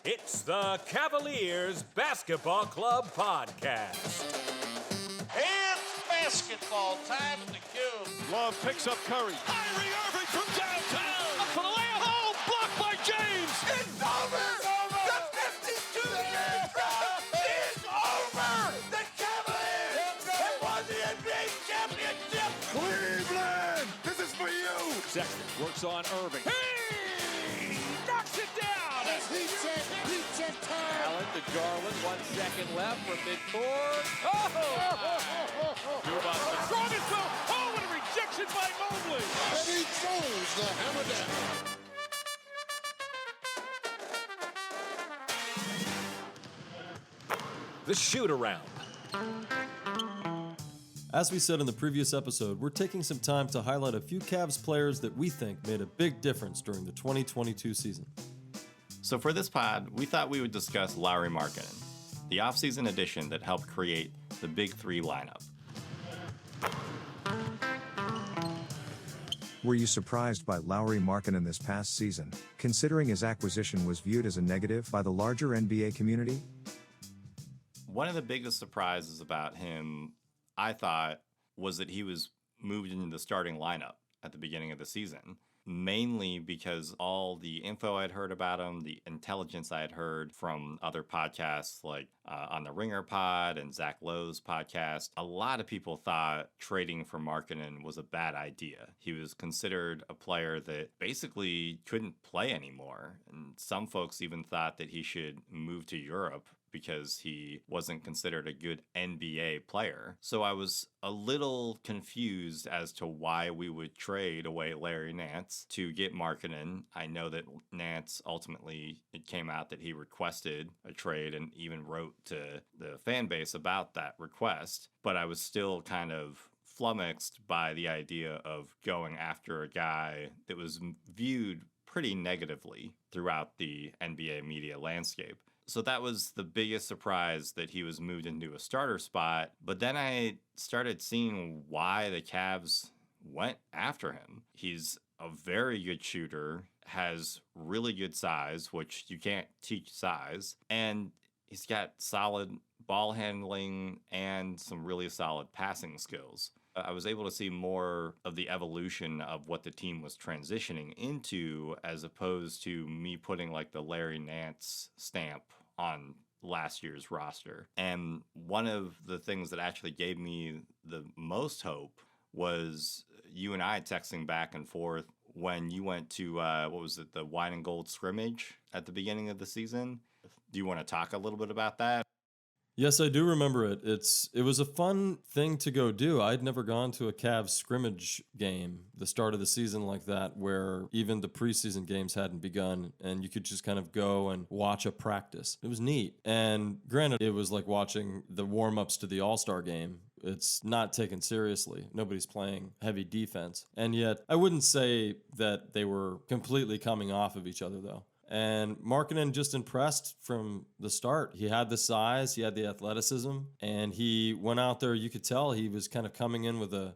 It's the Cavaliers Basketball Club Podcast. It's basketball time to kill. Love picks up Curry. Kyrie Irving from downtown. Up for the layup. Oh, blocked by James. It's over. The 52-year drought is over. The Cavaliers have won the NBA championship. Cleveland, this is for you. Sexton works on Irving. He knocks it down. Heat check time. Allen to Garland, 1 second left from midcourt. Strongest goal. Oh, what a rejection by Mobley. And he throws the hammer down. The shoot-around. As we said in the previous episode, we're taking some time to highlight a few Cavs players that we think made a big difference during the 2022 season. So for this pod, we thought we would discuss Lauri Markkanen, the offseason addition that helped create the Big Three lineup. Were you surprised by Lauri Markkanen this past season, considering his acquisition was viewed as a negative by the larger NBA community? One of the biggest surprises about him, I thought, was that he was moved into the starting lineup at the beginning of the season. Mainly because all the info I'd heard about him, the intelligence I had heard from other podcasts like on the Ringer pod and Zach Lowe's podcast, a lot of people thought trading for Markkanen was a bad idea. He was considered a player that basically couldn't play anymore. And some folks even thought that he should move to Europe because he wasn't considered a good NBA player. So I was a little confused as to why we would trade away Larry Nance to get Markkanen. I know that Nance ultimately, it came out that he requested a trade and even wrote to the fan base about that request. But I was still kind of flummoxed by the idea of going after a guy that was viewed pretty negatively throughout the NBA media landscape. So that was the biggest surprise, that he was moved into a starter spot. But then I started seeing why the Cavs went after him. He's a very good shooter, has really good size, which you can't teach size. And he's got solid ball handling and some really solid passing skills. I was able to see more of the evolution of what the team was transitioning into, as opposed to me putting like the Larry Nance stamp on last year's roster. And one of the things that actually gave me the most hope was you and I texting back and forth when you went to, the Wine and Gold scrimmage at the beginning of the season. Do you want to talk a little bit about that? Yes, I do remember it. It was a fun thing to go do. I'd never gone to a Cavs scrimmage game, the start of the season like that, where even the preseason games hadn't begun, and you could just kind of go and watch a practice. It was neat. And granted, it was like watching the warm-ups to the All-Star game. It's not taken seriously. Nobody's playing heavy defense. And yet, I wouldn't say that they were completely coming off of each other, though. And Markkanen just impressed from the start. He had the size, he had the athleticism, and he went out there. You could tell he was kind of coming in with a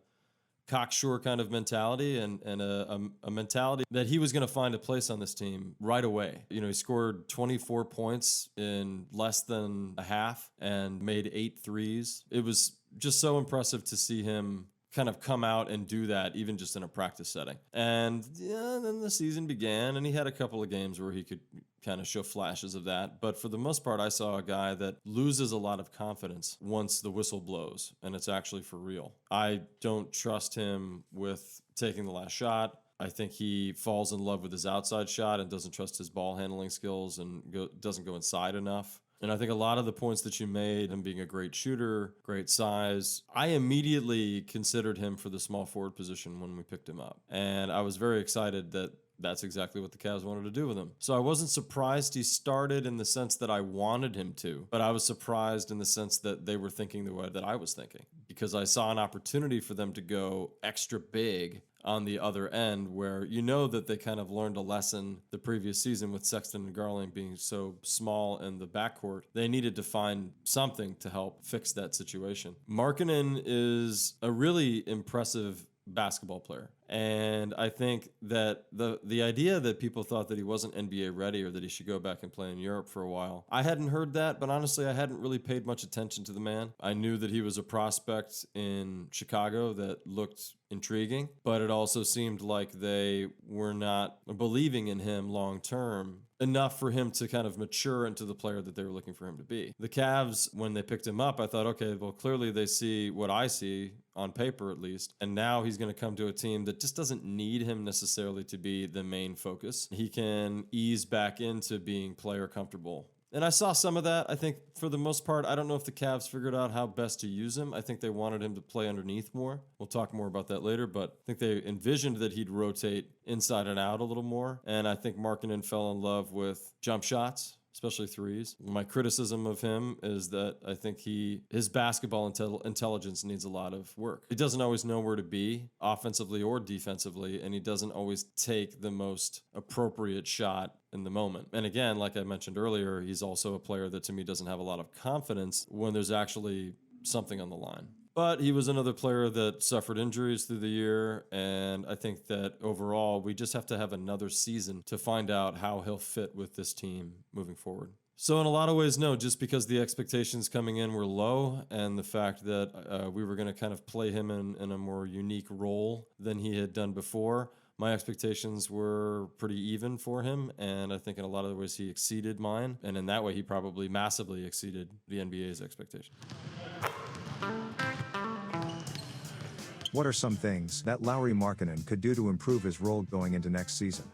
cocksure kind of mentality and a mentality that he was going to find a place on this team right away. You know, he scored 24 points in less than a half and made 8 threes. It was just so impressive to see him kind of come out and do that, even just in a practice setting. And then the season began, and he had a couple of games where he could kind of show flashes of that. But for the most part, I saw a guy that loses a lot of confidence once the whistle blows, and it's actually for real. I don't trust him with taking the last shot. I think he falls in love with his outside shot and doesn't trust his ball handling skills and doesn't go inside enough. And I think a lot of the points that you made, him being a great shooter, great size, I immediately considered him for the small forward position when we picked him up. And I was very excited that that's exactly what the Cavs wanted to do with him. So I wasn't surprised he started in the sense that I wanted him to, but I was surprised in the sense that they were thinking the way that I was thinking, because I saw an opportunity for them to go extra big on the other end, where you know that they kind of learned a lesson the previous season with Sexton and Garland being so small in the backcourt. They needed to find something to help fix that situation. Markkanen is a really impressive basketball player. And I think that the idea that people thought that he wasn't NBA ready or that he should go back and play in Europe for a while, I hadn't heard that, but honestly, I hadn't really paid much attention to the man. I knew that he was a prospect in Chicago that looked intriguing, but it also seemed like they were not believing in him long term enough for him to kind of mature into the player that they were looking for him to be. The Cavs, when they picked him up, I thought, okay, well, clearly they see what I see on paper at least, and now he's going to come to a team that just doesn't need him necessarily to be the main focus. He can ease back into being player comfortable. And I saw some of that. I think for the most part, I don't know if the Cavs figured out how best to use him. I think they wanted him to play underneath more. We'll talk more about that later, but I think they envisioned that he'd rotate inside and out a little more. And I think Markkanen fell in love with jump shots, especially threes. My criticism of him is that I think his basketball intelligence needs a lot of work. He doesn't always know where to be, offensively or defensively, and he doesn't always take the most appropriate shot in the moment. And again, like I mentioned earlier, he's also a player that to me doesn't have a lot of confidence when there's actually something on the line. But he was another player that suffered injuries through the year, and I think that overall we just have to have another season to find out how he'll fit with this team moving forward. So in a lot of ways, no, just because the expectations coming in were low and the fact that we were going to kind of play him in a more unique role than he had done before, my expectations were pretty even for him, and I think in a lot of ways he exceeded mine, and in that way he probably massively exceeded the NBA's expectations. What are some things that Lauri Markkanen could do to improve his role going into next season?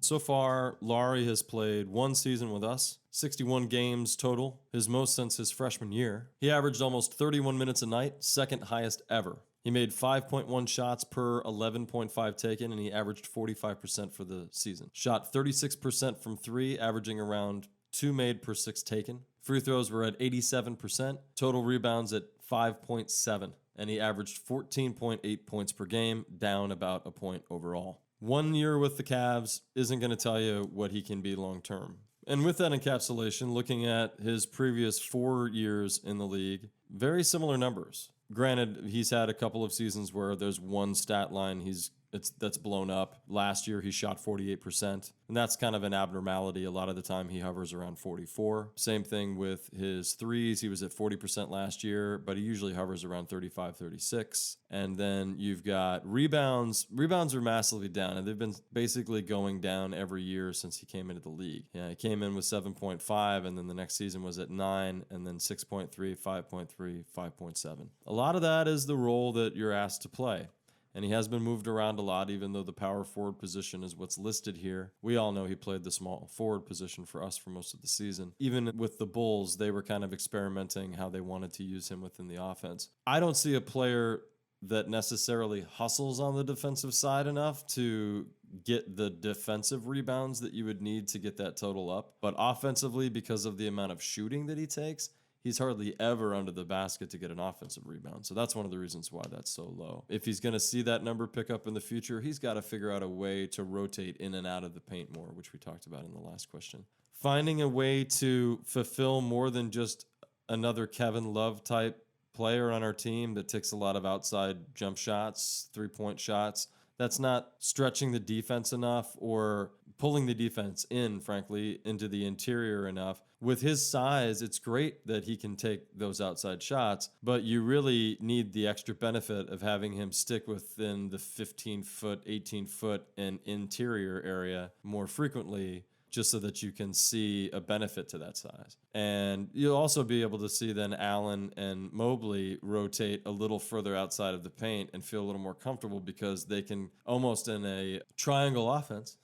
So far, Lauri has played one season with us, 61 games total, his most since his freshman year. He averaged almost 31 minutes a night, second highest ever. He made 5.1 shots per 11.5 taken, and he averaged 45% for the season. Shot 36% from three, averaging around 2 made per 6 taken. Free throws were at 87%, total rebounds at 5.7. And he averaged 14.8 points per game, down about a point overall. 1 year with the Cavs isn't going to tell you what he can be long term. And with that encapsulation, looking at his previous 4 years in the league, very similar numbers. Granted, he's had a couple of seasons where there's one stat line that's blown up. Last year, he shot 48%, and that's kind of an abnormality. A lot of the time, he hovers around 44. Same thing with his threes. He was at 40% last year, but he usually hovers around 35, 36. And then you've got rebounds. Rebounds are massively down, and they've been basically going down every year since he came into the league. Yeah, he came in with 7.5, and then the next season was at 9, and then 6.3, 5.3, 5.7. A lot of that is the role that you're asked to play. And he has been moved around a lot, even though the power forward position is what's listed here. We all know he played the small forward position for us for most of the season. Even with the Bulls, they were kind of experimenting how they wanted to use him within the offense. I don't see a player that necessarily hustles on the defensive side enough to get the defensive rebounds that you would need to get that total up. But offensively, because of the amount of shooting that he takes, he's hardly ever under the basket to get an offensive rebound. So that's one of the reasons why that's so low. If he's going to see that number pick up in the future, he's got to figure out a way to rotate in and out of the paint more, which we talked about in the last question. Finding a way to fulfill more than just another Kevin Love type player on our team that takes a lot of outside jump shots, three-point shots. That's not stretching the defense enough or pulling the defense in, frankly, into the interior enough. With his size, it's great that he can take those outside shots, but you really need the extra benefit of having him stick within the 15-foot, 18-foot, and interior area more frequently, just so that you can see a benefit to that size. And you'll also be able to see then Allen and Mobley rotate a little further outside of the paint and feel a little more comfortable because they can almost in a triangle offense,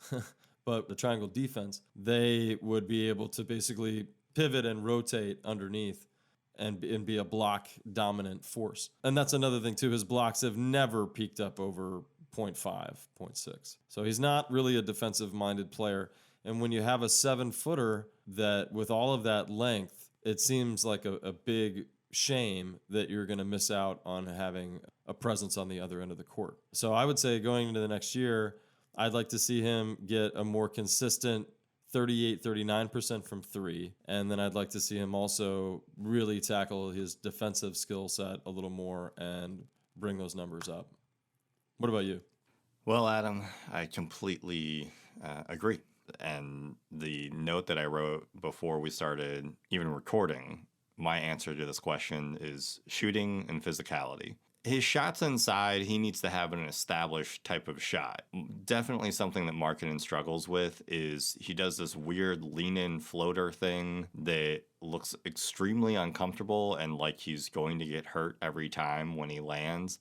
but the triangle defense, they would be able to basically pivot and rotate underneath and be a block dominant force. And that's another thing too. His blocks have never peaked up over 0.5, 0.6. So he's not really a defensive minded player. And when you have a 7-footer that with all of that length, it seems like a big shame that you're going to miss out on having a presence on the other end of the court. So I would say going into the next year, I'd like to see him get a more consistent 38, 39% from three. And then I'd like to see him also really tackle his defensive skill set a little more and bring those numbers up. What about you? Well, Adam, I completely agree. And the note that I wrote before we started even recording, my answer to this question is shooting and physicality. His shots inside, he needs to have an established type of shot. Definitely something that Markkanen struggles with is he does this weird lean-in floater thing that looks extremely uncomfortable and like he's going to get hurt every time when he lands.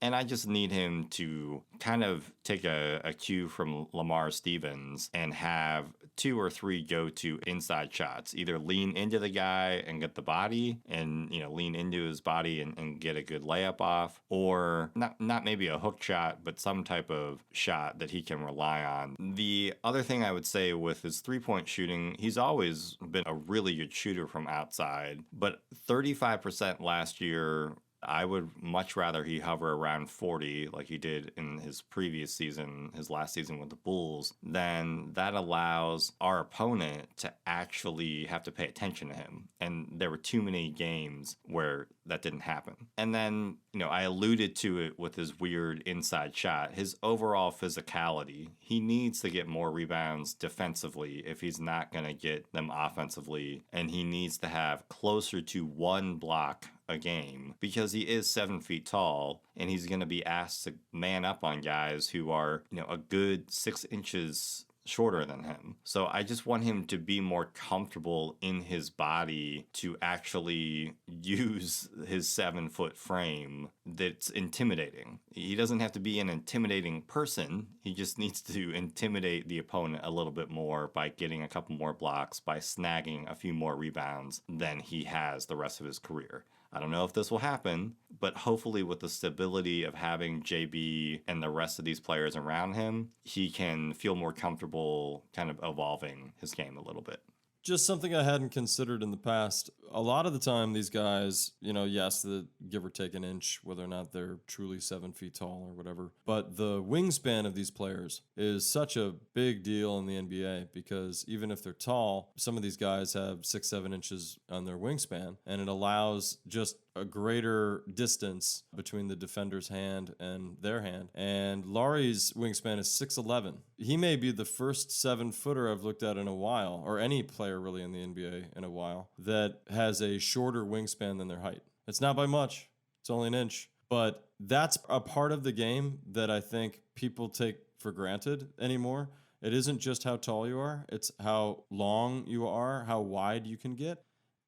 And I just need him to kind of take a cue from Lamar Stevens and have 2 or 3 go-to inside shots. Either lean into the guy and get the body and, lean into his body and get a good layup off. Or not maybe a hook shot, but some type of shot that he can rely on. The other thing I would say with his three-point shooting, he's always been a really good shooter from outside. But 35% last year, I would much rather he hover around 40 like he did in his previous season, his last season with the Bulls. Then that allows our opponent to actually have to pay attention to him. And there were too many games where that didn't happen. And then, I alluded to it with his weird inside shot. His overall physicality, he needs to get more rebounds defensively if he's not going to get them offensively. And he needs to have closer to 1 block a game because he is 7 feet tall and he's going to be asked to man up on guys who are, a good 6 inches shorter than him. So I just want him to be more comfortable in his body to actually use his 7-foot frame that's intimidating. He doesn't have to be an intimidating person. He just needs to intimidate the opponent a little bit more by getting a couple more blocks, by snagging a few more rebounds than he has the rest of his career. I don't know if this will happen, but hopefully with the stability of having JB and the rest of these players around him, he can feel more comfortable kind of evolving his game a little bit. Just something I hadn't considered in the past. A lot of the time, these guys, yes, the give or take an inch, whether or not they're truly 7 feet tall or whatever. But the wingspan of these players is such a big deal in the NBA because even if they're tall, some of these guys have 6-7 inches on their wingspan, and it allows just a greater distance between the defender's hand and their hand. And Lauri's wingspan is 6'11". He may be the first 7-footer I've looked at in a while, or any player really in the NBA in a while, that has a shorter wingspan than their height. It's not by much. It's only an inch. But that's a part of the game that I think people take for granted anymore. It isn't just how tall you are. It's how long you are, how wide you can get,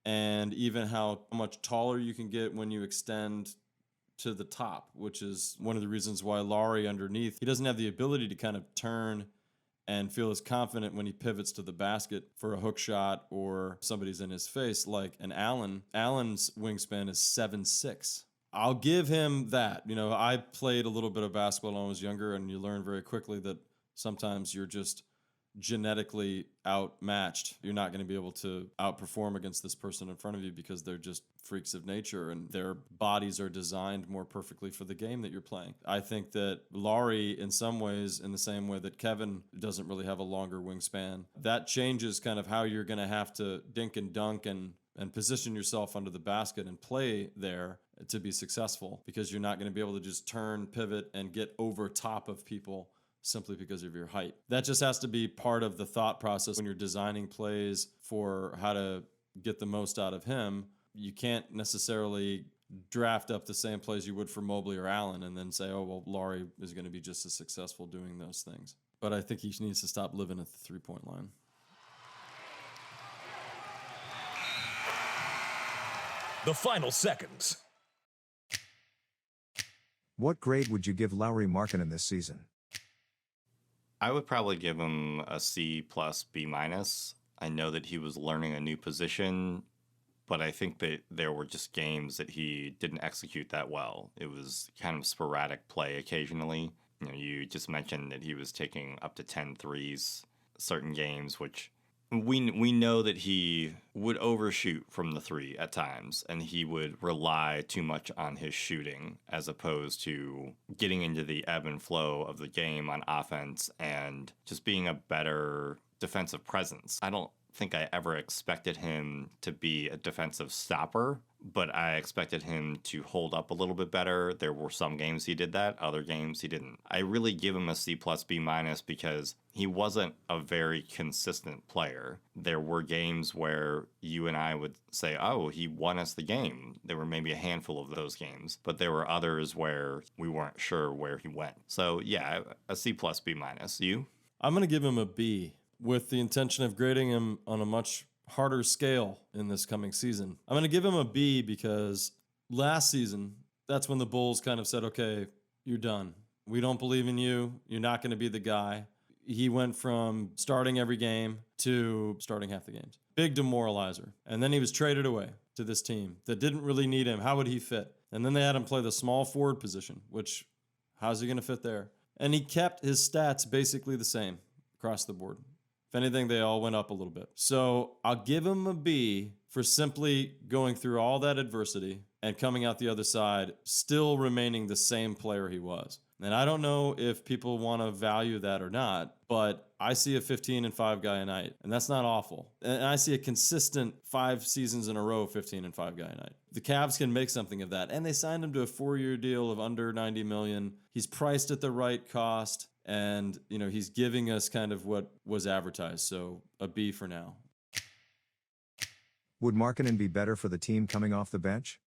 and even how much taller you can get when you extend to the top, which is one of the reasons why Lauri underneath, he doesn't have the ability to kind of turn and feel as confident when he pivots to the basket for a hook shot or somebody's in his face like an Allen. Allen's wingspan is 7'6". I'll give him that. I played a little bit of basketball when I was younger, and you learn very quickly that sometimes you're just genetically outmatched. You're not going to be able to outperform against this person in front of you because they're just freaks of nature and their bodies are designed more perfectly for the game that you're playing. I think that Lauri, in some ways, in the same way that Kevin doesn't really have a longer wingspan, that changes kind of how you're going to have to dink and dunk and position yourself under the basket and play there to be successful, because you're not going to be able to just turn, pivot, and get over top of people simply because of your height. That just has to be part of the thought process when you're designing plays for how to get the most out of him. You can't necessarily draft up the same plays you would for Mobley or Allen and then say, oh, well, Lauri is going to be just as successful doing those things. But I think he needs to stop living at the three-point line. The final seconds. What grade would you give Lauri Markkanen this season? I would probably give him a C plus B minus. I know that he was learning a new position, but I think that there were just games that he didn't execute that well. It was kind of sporadic play occasionally. You just mentioned that he was taking up to 10 threes certain games, which we know that he would overshoot from the three at times, and he would rely too much on his shooting as opposed to getting into the ebb and flow of the game on offense and just being a better defensive presence. I don't think I ever expected him to be a defensive stopper, but I expected him to hold up a little bit better. There were some games he did that, other games he didn't. I really give him a C plus B minus because he wasn't a very consistent player. There were games where you and I would say, oh, he won us the game. There were maybe a handful of those games, but there were others where we weren't sure where he went. So yeah, a C plus B minus. You? I'm going to give him a B with the intention of grading him on a much harder scale in this coming season. I'm going to give him a B because last season, that's when the Bulls kind of said, okay, you're done. We don't believe in you. You're not going to be the guy. He went from starting every game to starting half the games. Big demoralizer. And then he was traded away to this team that didn't really need him. How would he fit? And then they had him play the small forward position, which, how's he going to fit there? And he kept his stats basically the same across the board. If anything, they all went up a little bit. So I'll give him a B for simply going through all that adversity and coming out the other side, still remaining the same player he was. And I don't know if people want to value that or not, but I see a 15-5 guy a night, and that's not awful. And I see a consistent 5 seasons in a row, 15-5 guy a night. The Cavs can make something of that, and they signed him to a 4-year deal of under $90 million. He's priced at the right cost. And, he's giving us kind of what was advertised. So a B for now. Would Markkanen be better for the team coming off the bench?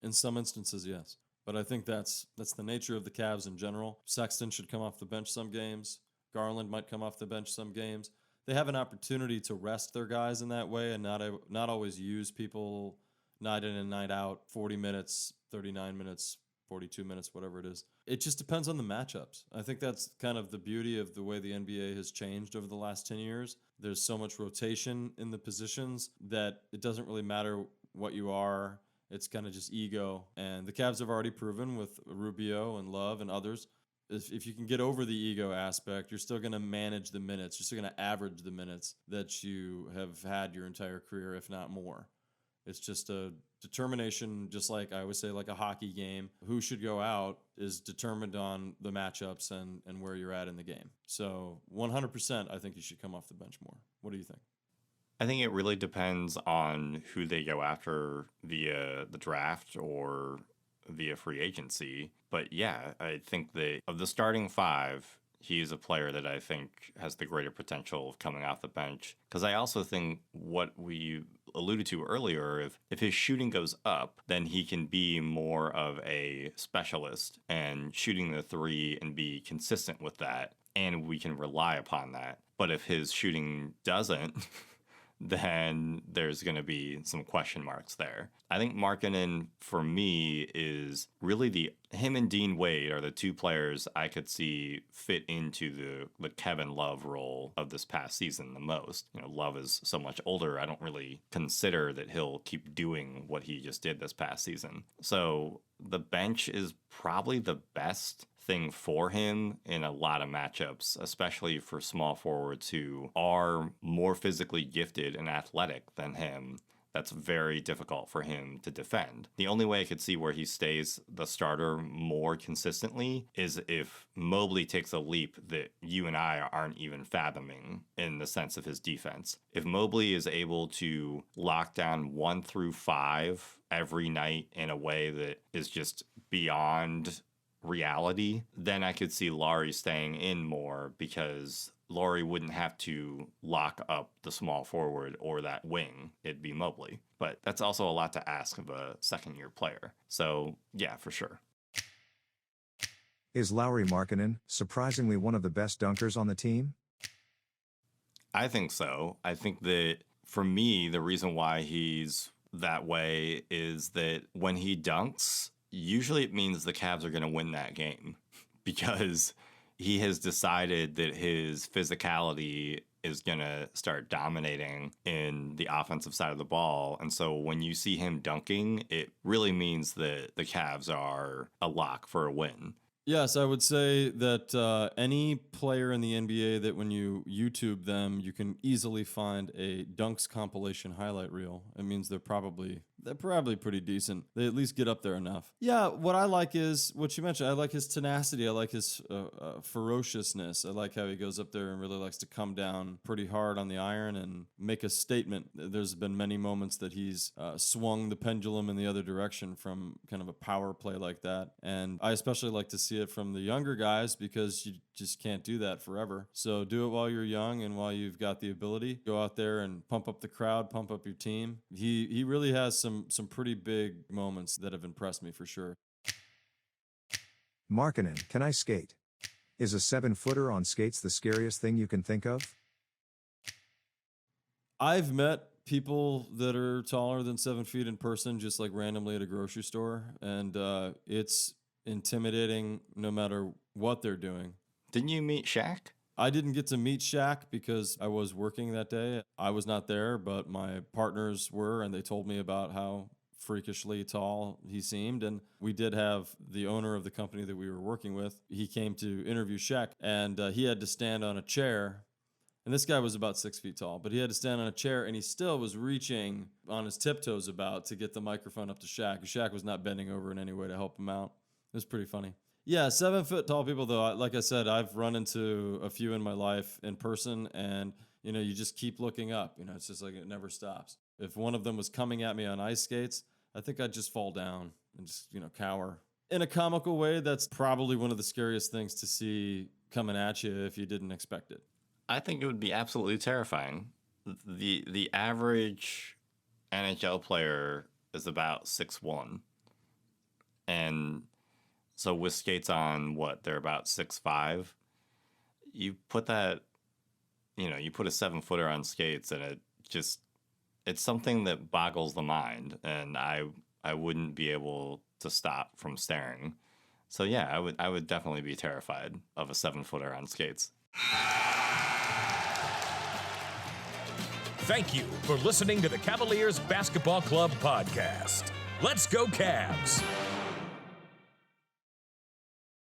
In some instances, yes. But I think that's the nature of the Cavs in general. Sexton should come off the bench some games. Garland might come off the bench some games. They have an opportunity to rest their guys in that way and not always use people night in and night out, 40 minutes, 39 minutes, 42 minutes, whatever it is. It just depends on the matchups. I think that's kind of the beauty of the way the NBA has changed over the last 10 years. There's so much rotation in the positions that it doesn't really matter what you are. It's kind of just ego. And the Cavs have already proven with Rubio and Love and others, if you can get over the ego aspect, you're still going to manage the minutes. You're still going to average the minutes that you have had your entire career, if not more. It's just a determination, just like I always say, like a hockey game. Who should go out is determined on the matchups and where you're at in the game. So 100%, I think you should come off the bench more. What do you think? I think it really depends on who they go after via the draft or via free agency. But yeah, I think that of the starting 5, he is a player that I think has the greater potential of coming off the bench. Because I also think what we alluded to earlier, if his shooting goes up, then he can be more of a specialist and shooting the 3 and be consistent with that. And we can rely upon that. But if his shooting doesn't, then there's going to be some question marks there. I think Markkanen, for me, is really him and Dean Wade are the 2 players I could see fit into the Kevin Love role of this past season the most. Love is so much older, I don't really consider that he'll keep doing what he just did this past season. So the bench is probably the best thing for him in a lot of matchups, especially for small forwards who are more physically gifted and athletic than him. That's very difficult for him to defend. The only way I could see where he stays the starter more consistently is if Mobley takes a leap that you and I aren't even fathoming in the sense of his defense. If Mobley is able to lock down 1 through 5 every night in a way that is just beyond reality, then I could see Lauri staying in more because Lauri wouldn't have to lock up the small forward or that wing. It'd be Mobley. But that's also a lot to ask of a second-year player. So, yeah, for sure. Is Lauri Markkanen surprisingly one of the best dunkers on the team? I think so. I think that, for me, the reason why he's that way is that when he dunks, usually it means the Cavs are going to win that game because he has decided that his physicality is going to start dominating in the offensive side of the ball. And so when you see him dunking, it really means that the Cavs are a lock for a win. Yes, I would say that any player in the NBA that when you YouTube them, you can easily find a dunks compilation highlight reel. It means they're probably They're probably pretty decent. They at least get up there enough. Yeah, what I like is what you mentioned. I like his tenacity. I like his ferociousness. I like how he goes up there and really likes to come down pretty hard on the iron and make a statement. There's been many moments that he's swung the pendulum in the other direction from kind of a power play like that. And I especially like to see it from the younger guys because you just can't do that forever. So do it while you're young and while you've got the ability. Go out there and pump up the crowd, pump up your team. He really has some pretty big moments that have impressed me for sure. Markkanen, can I skate? Is a 7-footer on skates the scariest thing you can think of? I've met people that are taller than 7 feet in person, just like randomly at a grocery store, and it's intimidating no matter what they're doing. Didn't you meet Shaq? I didn't get to meet Shaq because I was working that day. I was not there, but my partners were, and they told me about how freakishly tall he seemed. And we did have the owner of the company that we were working with. He came to interview Shaq, and he had to stand on a chair. And this guy was about 6 feet tall, but he had to stand on a chair, and he still was reaching on his tiptoes about to get the microphone up to Shaq. Shaq was not bending over in any way to help him out. It was pretty funny. Yeah, 7 foot tall people, though, like I said, I've run into a few in my life in person, and, you know, you just keep looking up. You know, it's just like it never stops. If one of them was coming at me on ice skates, I think I'd just fall down and just, you know, cower. In a comical way, that's probably one of the scariest things to see coming at you if you didn't expect it. I think it would be absolutely terrifying. The average NHL player is about 6'1", and so with skates on, they're about 6'5". You put that, you put a 7-footer on skates, and it's something that boggles the mind, and I wouldn't be able to stop from staring. So yeah, I would definitely be terrified of a 7-footer on skates. Thank you for listening to the Cavaliers Basketball Club podcast. Let's go Cavs!